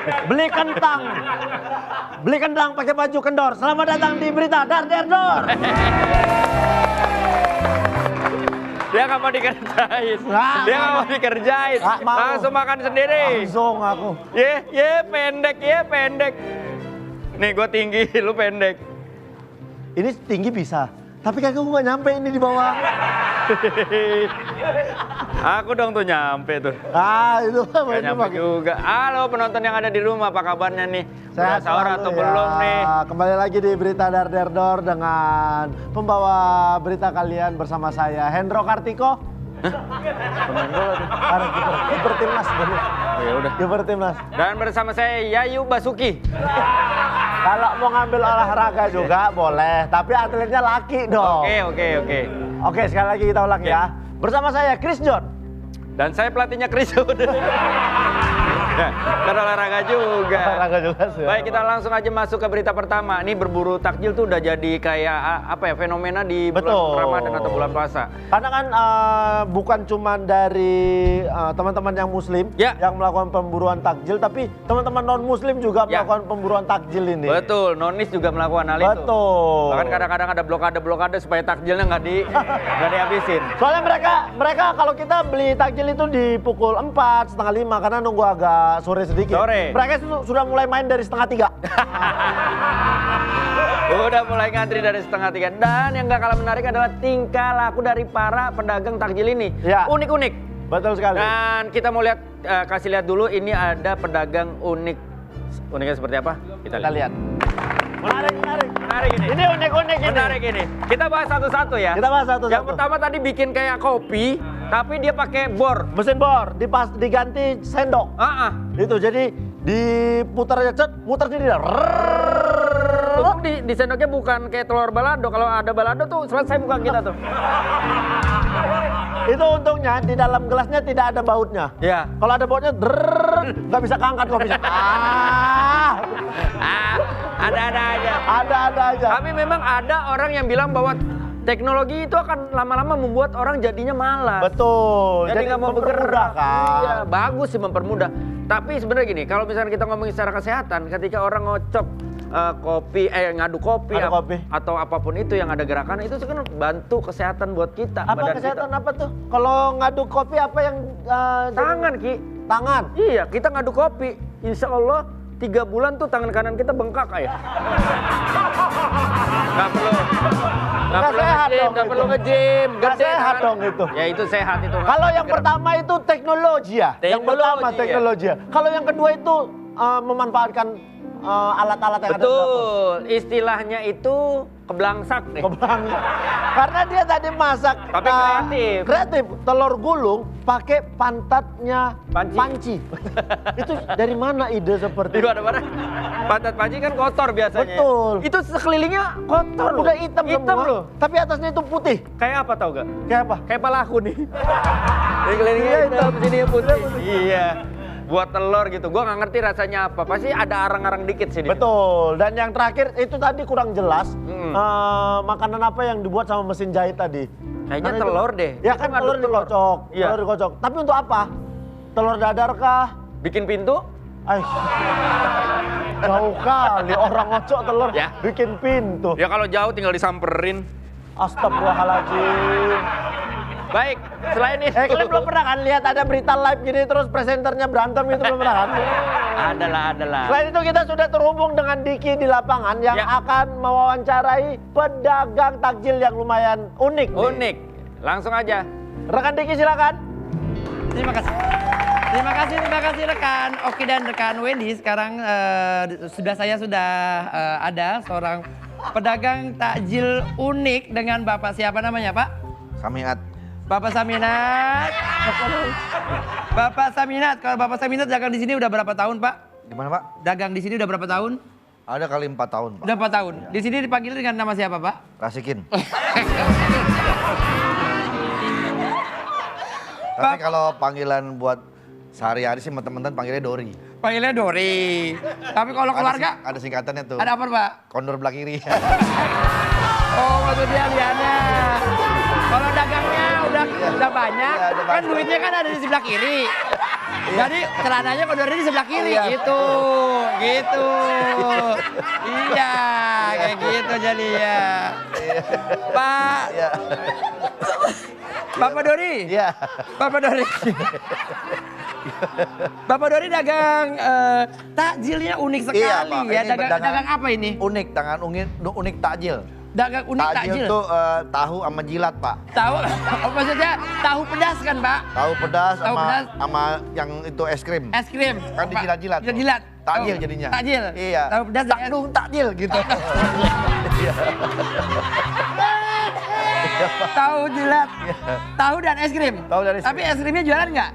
Beli kentang. Beli kentang pakai baju kendor. Selamat datang di berita Dar Der Dor. Dia nggak mau dikerjain. Dia nggak mau dikerjain. Mau. Langsung makan sendiri. Langsung aku. Pendek. Nih gue tinggi, lu pendek. Ini tinggi bisa. Tapi kan aku nggak nyampe ini di bawah. Aku dong tuh nyampe tuh. Itu Gak nyampe juga. Halo penonton yang ada di rumah, apa kabarnya nih? Udah Sehat sahur selalu atau ya. belum nih? Kembali lagi di berita Dar Der Dor dengan pembawa berita kalian bersama saya Hendro Kartiko. Pemain bola tuh. Kiper timnas dulu. Oh, ya udah. Kiper timnas. Dan bersama saya Yayu Basuki. Kalau mau ngambil olahraga juga boleh, tapi atletnya laki dong. Oke. Oke, sekali lagi kita ulang ya. Bersama saya Chris John. Dan saya pelatihnya Chris udah. Kan olahraga juga. Olahraga juga sih. Baik, kita langsung aja masuk ke berita pertama. Ini berburu takjil tuh udah jadi kayak apa ya, fenomena di bulan Ramadan atau bulan puasa. Karena kan bukan cuma dari teman-teman yang muslim yang melakukan pemburuan takjil, tapi teman-teman non-muslim juga melakukan pemburuan takjil ini. Betul, nonis juga melakukan hal itu. Betul. Bahkan kadang-kadang ada blokade supaya takjilnya nggak dihabisin. Soalnya mereka kalau kita beli takjil itu di pukul 4, setengah 5 karena nunggu agak sore sedikit. Mereka sudah mulai main dari setengah 3. Udah mulai ngantri dari setengah 3. Dan yang gak kalah menarik adalah tingkah laku dari para pedagang takjil ini. Unik-unik. Betul sekali. Dan kita mau lihat, kasih lihat dulu ini ada pedagang unik. Uniknya seperti apa? Kita lihat. Menarik ini. Ini unik-unik ini. Menarik ini. Kita bahas satu-satu ya. Kita bahas satu-satu. Yang pertama tadi bikin kayak kopi, tapi dia pakai bor. Mesin bor, diganti sendok. Itu jadi diputar aja, muter sendiri. Untung di sendoknya bukan kayak telur balado. Kalau ada balado tuh selesai buka kita tuh. Itu untungnya di dalam gelasnya tidak ada bautnya. Iya. Kalau ada bautnya, nggak bisa keangkat kopinya. Ada-ada aja. Ada-ada aja. Tapi memang ada orang yang bilang bahwa teknologi itu akan lama-lama membuat orang jadinya malas. Betul. Jadi nggak mau bergerak. Kan? Iya, bagus sih mempermudah. Tapi sebenarnya gini, kalau misalnya kita ngomongin secara kesehatan, ketika orang ngocok ngadu kopi, atau apapun itu yang ada gerakan, itu kan bantu kesehatan buat kita. Apa kesehatan kita. Apa tuh? Kalau ngadu kopi apa yang tangan, Ki. Tangan? Iya, kita ngadu kopi. Insya Allah 3 bulan tuh tangan kanan kita bengkak ya. Nggak perlu nge-gym. Gak sehat dong itu. Ya itu sehat itu. Kalau yang pertama itu teknologi ya. Yang pertama teknologi ya. Kalau yang kedua itu memanfaatkan alat-alat yang ada. Betul. Istilahnya itu keblangsak nih. Karena dia tadi masak. Tapi kreatif. Telur gulung pakai pantatnya panci. Itu dari mana ide seperti itu? Pantat panci kan kotor biasanya. Betul. Itu sekelilingnya kotor loh. Udah hitam loh. Tapi atasnya itu putih. Kayak apa tau gak? Kayak apa? Kayak palaku nih. Sekelilingnya hitam, sini putih. Iya. Buat telur gitu, gue nggak ngerti rasanya apa. Pasti ada arang-arang dikit sih. Betul. Dan yang terakhir itu tadi kurang jelas. Makanan apa yang dibuat sama mesin jahit tadi? Kayaknya telur deh. Ya kan telur dikocok. Iya. Telur dikocok. Tapi untuk apa? Telur dadar kah? Bikin pintu? Jauh kali orang ngocok telur bikin pintu. Ya kalau jauh tinggal disamperin. Astagfirullahaladzim. Baik, selain itu. Kalian belum pernah kan lihat ada berita live gini terus presenternya berantem gitu, belum pernah kan? Adalah. Selain itu kita sudah terhubung dengan Diki di lapangan yang akan mewawancarai pedagang takjil yang lumayan unik. Langsung aja. Rekan Diki silakan. Terima kasih rekan Oki dan rekan Wendy. Sekarang saya sudah ada seorang pedagang takjil unik dengan Bapak siapa namanya Pak? Saminat. Bapak Saminat. Kalau Bapak Saminat dagang di sini udah berapa tahun, Pak? Di mana, Pak? Dagang di sini udah berapa tahun? Ada kali 4 tahun, Pak. Udah 4 tahun. Ya. Di sini dipanggil dengan nama siapa, Pak? Rasikin. Tapi kalau panggilan buat sehari-hari sih teman-teman panggilnya Dori. Panggilnya Dori. Tapi kalau keluarga? Ada singkatannya tuh. Ada apa, Pak? Kondor belah kiri. Oh, maksud dia liannya. Kalau dagangnya udah banyak, kan duitnya kan ada di sebelah kiri. Jadi celananya koridornya di sebelah kiri gitu. Gitu. Iya, kayak gitu jadi ya. Pak. Iya. Bapak Dori. Iya. Bapak Dori. Bapak Dori dagang takjilnya unik sekali Iya, Pak. ya. Ini Dagang apa ini? Unik, tangan unik takjil. Dagang unik takjil. Takjil tuh tahu sama jilat, Pak. Tahu, oh, maksudnya tahu pedas kan, Pak? Tahu pedas Tahu pedas. sama yang itu es krim. Es krim. Kan dijilat-jilat. Jilat. Takjil Oh, jadinya. Takjil. Iya. Tahu pedas dan Takdung takjil gitu. Iya. tahu jilat. Tahu dan es krim. Tahu dan es krim. Tapi es krimnya jualan nggak?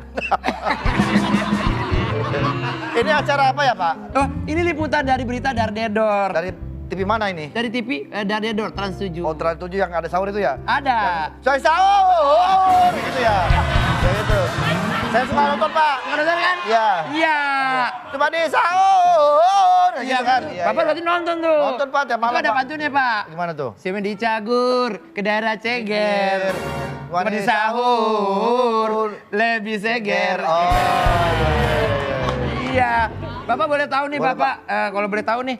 Ini acara apa ya, Pak? Oh, ini liputan dari berita Dardedor. Dari TV mana ini? Dari TV Dardedor Trans 7. Oh, Trans 7 yang ada sahur itu ya? Ada. Saya sahur gitu ya. Kayak gitu. Saya suka nonton, Pak. Nonton kan? Iya. Iya. Cuma di sahur Iya gitu kan. Iya, Bapak iya. berarti nonton tuh. Nonton, Pak, tiap malam, Itu ada Pak. pantunnya, Pak. Gimana tuh? Siapa dicagur ke daerah ceger. Wani Di sahur lebih seger. Oh. Iya. Bapak boleh tahu nih, Boleh, Bapak. Kalau boleh tahu nih,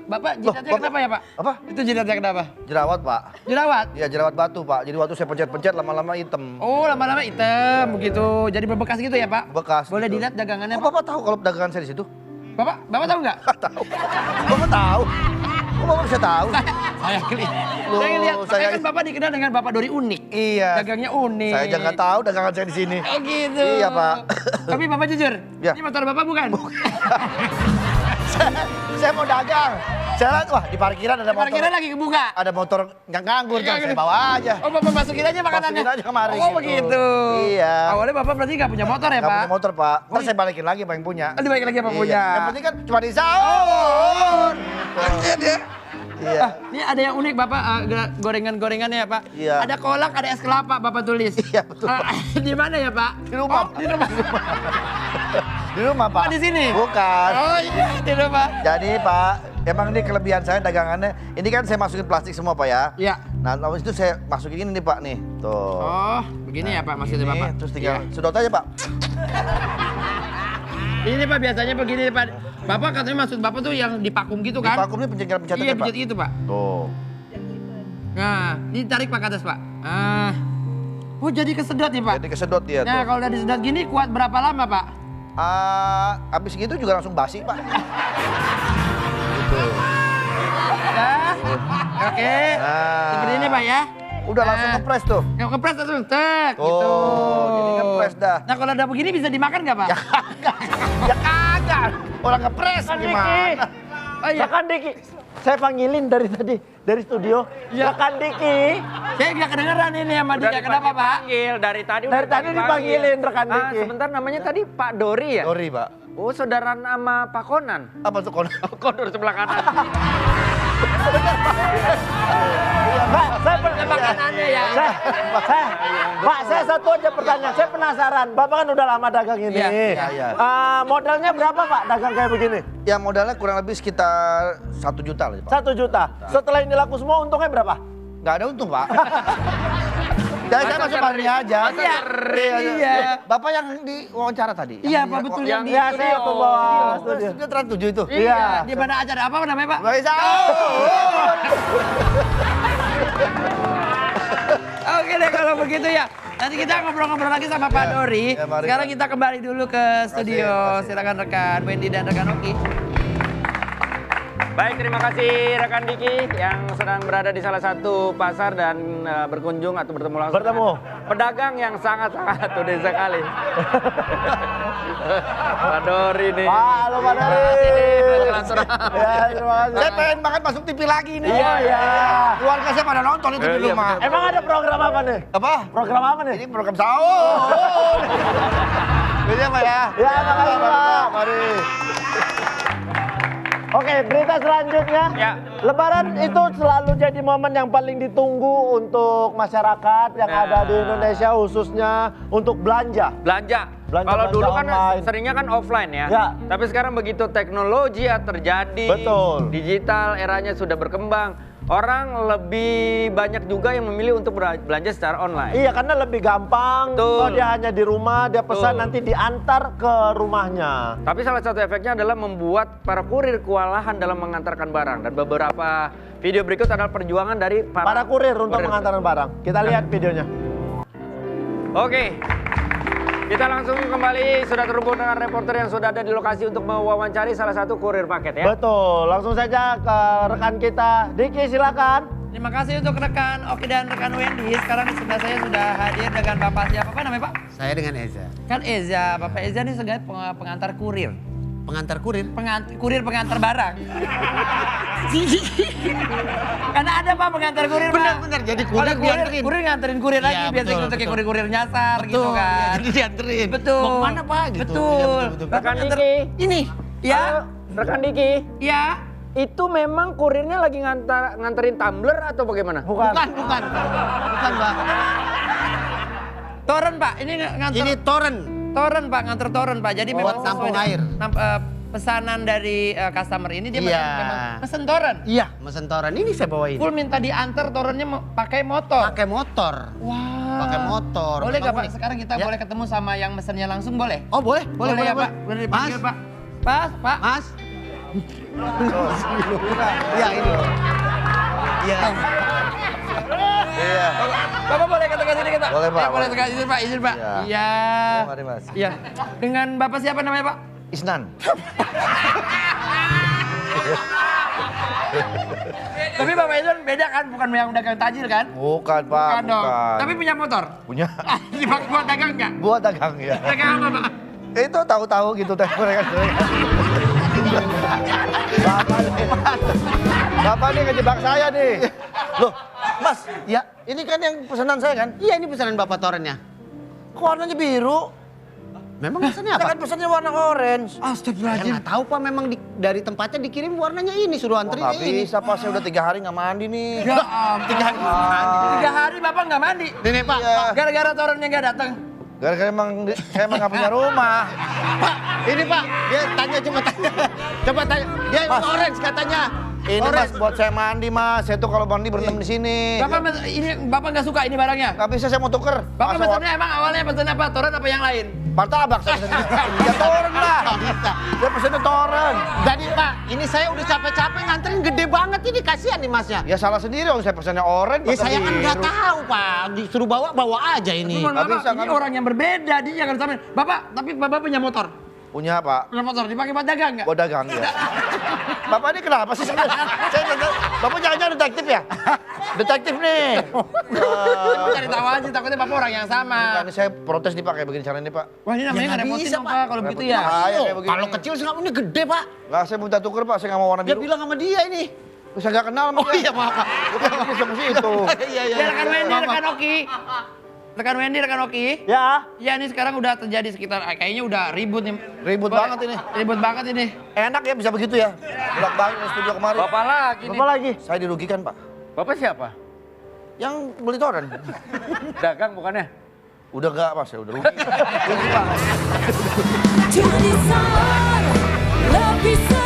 Bapak jidatnya Bapak- kenapa ya, Pak? Apa? Itu jidatnya kenapa? Jerawat, Pak. Jerawat. Iya, jerawat batu, Pak. Jadi waktu saya pencet-pencet lama-lama hitam. Oh, lama-lama hitam begitu. Jadi berbekas gitu ya, Pak? Bekas. Boleh gitu. dilihat dagangannya, Oh, Pak? Bapak tahu kalau dagangan saya di situ? Bapak tahu nggak? Nggak tahu. Bapak tahu. Kok Bapak bisa tahu? Saya klik. Loh, Saya lihat, saya- kan Bapak dikenal dengan Bapak Dori unik. Iya. Dagangnya unik. Saya juga nggak tahu dagangan saya di sini. Oh gitu. Iya, Pak. Tapi Bapak jujur, Ya. ini motor Bapak bukan? Saya mau dagang. Saya lihat, wah di parkiran ada motor. Parkiran lagi kebuka. Ada motor yang nganggur, kan saya bawa aja. Oh, Bapak masukin aja makanannya? Masukin aja kemari Oh, gitu. begitu. Iya. Awalnya Bapak berarti nggak punya motor ya, Nggak Pak? punya motor, Pak. Ntar saya balikin lagi apa yang punya. Oh, dibalik lagi apa Iya. punya? Yang penting kan cuma di sahur. Iya. Ah, ini ada yang unik Bapak, gorengan-gorengannya ya, Pak. Iya. Ada kolak, ada es kelapa Bapak tulis. Iya, betul, Pak. Di mana ya, Pak? Di rumah, Oh, Pak. di rumah. Di rumah, Pak. Oh, di sini? Bukan. Oh, iya, di rumah. Jadi, Pak, emang ini kelebihan saya dagangannya. Ini kan saya masukin plastik semua, Pak ya. Iya. Nah, habis itu saya masukin ini nih, Pak, nih. Tuh. Oh, begini ya, Pak, maksudnya Ini, Bapak. terus tinggal Iya. sedot aja, Pak. Ini Pak biasanya begini Pak. Bapak katanya maksud Bapak tuh yang dipakum gitu kan? Di vakum ini pencet Iya, Pak. pencet itu Pak. Tuh. Nah, ditarik Pak ke atas Pak. Ah. Oh, jadi kesedot nih Pak. Jadi kesedot dia Nah, tuh. kalau udah disedot gini kuat berapa lama Pak? Habis gitu juga langsung basi, Pak. Gitu. Nah, oke. Nah. Seperti ini Pak ya. Udah langsung ngepres tuh. Yang ngepres langsung tek Tuh, gitu. jadi ngepres dah. Nah, kalau udah begini bisa dimakan nggak Pak? Ya kagak. Orang ngepres gimana? Oh iya. Rekan Diki, saya panggilin dari tadi, dari studio. Iya. Rekan Diki. Saya nggak kedengeran ini sama dia. Kenapa Pak? Panggil dari tadi. Dari udah tadi dipanggil. dipanggilin rekan Diki. Sebentar namanya tadi Pak Dori ya? Sorry, Pak. Oh, saudara sama Pak Konan. Apa tuh kon? Kodor sebelah kanan. Pak, saya Makanannya ya. Pak, saya satu aja pertanyaan. Saya penasaran. Bapak kan udah lama dagang ini. Iya, iya. Modalnya berapa Pak dagang kayak begini? Ya modalnya kurang lebih sekitar 1 juta lah, Pak. 1 juta. Setelah ini laku semua untungnya berapa? Nggak ada untung, Pak. Jadi saya masuk parkirnya aja. Iya. Iya. Bapak yang diwawancara tadi? Iya, Yang Pak di- betul yang yang di Iya, saya pembawa studio. Itu Trans 7 itu. Iya, di mana acara apa namanya Pak? Nggak bisa. Oke deh kalau begitu ya. Nanti kita ngobrol-ngobrol lagi sama Pak Dori. Ya, mari, Sekarang Pak. kita kembali dulu ke studio. Makasih. Silakan rekan Wendy dan rekan Oki. Baik, terima kasih rekan Diki yang sedang berada di salah satu pasar dan berkunjung atau bertemu langsung Bertemu. dengan pedagang yang sangat-sangat udah sekali. Pak Dori nih. Pak, halo Pak Dori. Ya, terima kasih. Saya pengen banget masuk TV lagi nih. Iya, iya. Keluarga saya pada nonton itu di Iya, rumah. betul. Emang ada program apa nih? Apa? Program apa nih? Ini program sahur. Ini apa ya? Ya, makasih Pak. Mari. Oke, berita selanjutnya. Ya. Lebaran itu selalu jadi momen yang paling ditunggu untuk masyarakat yang ada di Indonesia, khususnya untuk belanja. Belanja. Belanja Kalau dulu kan online. seringnya kan offline ya. Ya. Tapi sekarang begitu teknologi ya terjadi. Betul. Digital eranya sudah berkembang. orang lebih banyak juga yang memilih untuk belanja secara online. Iya, karena lebih gampang. Kalau dia hanya di rumah, dia pesan nanti diantar ke rumahnya. Tapi salah satu efeknya adalah membuat para kurir kewalahan dalam mengantarkan barang. Dan beberapa video berikut adalah perjuangan dari Para kurir untuk mengantarkan barang. Kita lihat videonya. Oke. Kita langsung kembali, sudah terhubung dengan reporter yang sudah ada di lokasi untuk mewawancari salah satu kurir paket ya. Betul, langsung saja ke rekan kita. Diki, silakan. Terima kasih untuk rekan Oki dan rekan Wendy. Sekarang di sebelah saya sudah hadir dengan Bapak siapa Pak namanya Pak? Saya dengan Eza. Kan Eza, Bapak Eza ini sebagai pengantar kurir. Pengantar kurir? Kurir pengantar barang. Karena ada Pak pengantar kurir Pak. Benar, jadi kurir dianterin. Kurir nganterin kurir lagi, Iya, biasanya betul, untuk kayak betul. kurir-kurir nyasar Betul, gitu kan. ya, jadi dianterin. Betul. Mau kemana Pak? Gitu. Betul. Iya, Rekan Diki. Ini, ya, Rekan Diki. ya. Itu memang kurirnya lagi nganterin tumbler atau bagaimana? Bukan. Bukan Pak. Toren Pak, ini nganter. Ini toren. Toren Pak, nganter toren Pak. Jadi memang Buat nampung sesuai air. pesanan dari customer ini dia Iya. memang pesen toren. Iya, mesen toren. Ini saya bawain. Full minta diantar torennya pakai motor. Pakai motor. Wah. Pakai motor. Boleh Memang gak Pak? unik. Sekarang kita Ya. boleh ketemu sama yang mesennya langsung boleh? Oh boleh ya Pak. Boleh dipanggil Mas, Pak. Pak. Mas. Iya ini. Iya. Iya. Bapak boleh katakan sini kita? Boleh, Pak. Boleh katakan izin Pak, izin Pak. Iya. Iya. Mari Mas. Iya. Dengan Bapak siapa namanya Pak? Isnan. Tapi Bapak itu beda kan, bukan yang dagang tajil kan? Bukan Pak, Bukan dong. bukan. Tapi punya motor? Punya. Dipakai buat dagang nggak? Buat dagang ya. Dagang apa Pak? Itu tahu-tahu gitu teh mereka. Bapak nih ngejebak saya nih. Loh, Mas, Ya, ini kan yang pesanan saya kan? iya ini pesanan Bapak torennya. Kok warnanya biru? Memang pesannya Saya apa? kan pesannya warna orange. Saya nggak tahu Pak, memang dari tempatnya dikirim warnanya ini, suruh Wah, anterin nggak ini. bisa Pak, saya udah 3 hari nggak mandi nih. Ya ampun. 3 hari mandi. 3 hari Bapak nggak mandi? Ini Pak, Iya. Gara-gara torennya nggak datang. Gara-gara saya emang nggak punya rumah. Pak, ini Pak, dia tanya coba tanya. Coba tanya. Dia Mas. orange katanya. Ini Mas Orange. buat saya mandi Mas. Saya tuh kalau mandi berendam di sini. Bapak nggak suka ini barangnya? Nggak bisa saya mau tuker. Bapak Masa pesannya emang awalnya pesan apa? Toren apa yang lain? martabak saya pesen. Ya toren lah. Saya pesennya toren. Jadi Pak, ini saya udah capek-capek nganterin gede banget ini, kasihan nih Masnya. Ya salah sendiri dong saya pesennya oren. Ya saya kan nggak tahu Pak, disuruh bawa aja ini. Mohon maaf, Nggak bisa, Pak, ini kan? orang yang berbeda, dia jangan samain. Bapak, tapi Bapak punya motor? Punya Pak. Punya motor, dipakai buat dagang nggak? Buat dagang ya. Bapak ini kenapa sih sebenarnya? Bapak jangan-jangan detektif ya? Detektif nih. Bapak cari tahu aja, takutnya Bapak orang yang sama. Ini saya protes nih Pak kayak begini caranya nih Pak. Wah ini namanya Ya, nggak nggak repotin bisa, dong Pak. Pak, kalau begitu ya. Bahaya kayak begini. Kalau kecil sih ini gede Pak. Nggak, saya minta tuker Pak, saya nggak mau warna Dia biru. bilang sama dia ini. Saya nggak kenal sama Oh dia. iya maaf Pak. Bukan dia sama si itu. Iya Ya rekan Wendy, rekan Oki. Rekan Wendy, rekan Oki. Ya, Ya ini sekarang udah terjadi sekitar, kayaknya udah ribut nih. Ribut Boleh. banget ini. Ribut banget ini. Enak ya bisa begitu ya. Bolak balik di studio kemarin. Bapak lagi nih. apa lagi? Saya dirugikan Pak. Bapak siapa? Yang beli toren. Dagang bukannya? Udah gak Mas, ya udah rugi. Rugi Pak. To decide, love is